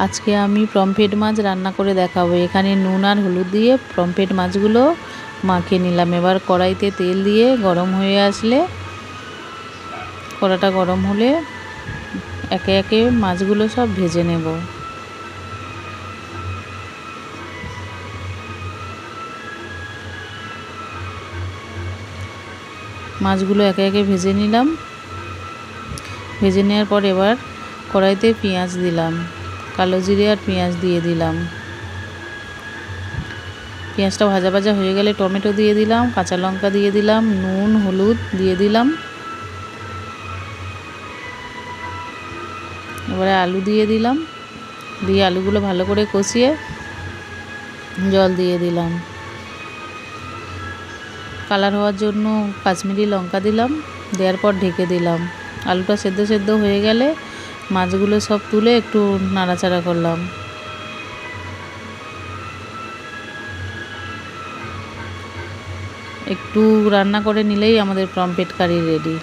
আজকে আমি পমফ্রেট মাছ রান্না করে দেখাবো। এখানে নুন আর হলুদ দিয়ে পমফ্রেট মাছগুলো মাখিয়ে নিলাম। এবার কড়াইতে তেল দিয়ে গরম হয়ে আসলে, কড়াটা গরম হলে একে একে মাছগুলো সব ভেজে নেব। মাছগুলো একে একে ভেজে নিলাম। ভেজে নেওয়ার পর এবার কড়াইতে পেঁয়াজ দিলাম, কালো জিরে আর পেঁয়াজ দিয়ে দিলাম। পেঁয়াজটা ভাজা ভাজা হয়ে গেলে টমেটো দিয়ে দিলাম, কাঁচা লঙ্কা দিয়ে দিলাম, নুন হলুদ দিয়ে দিলাম। এবারে আলু দিয়ে দিলাম, দিয়ে আলুগুলো ভালো করে কষিয়ে জল দিয়ে দিলাম। কালার হওয়ার জন্য কাশ্মীরি লঙ্কা দিলাম, দেওয়ার পর ঢেকে দিলাম। আলুটা সেদ্ধ সেদ্ধ হয়ে গেলে মাছগুলো সব তুলে একটু নাড়াচাড়া করলাম। একটু রান্না করে নিলেই আমাদের পমফ্রেট কারি রেডি।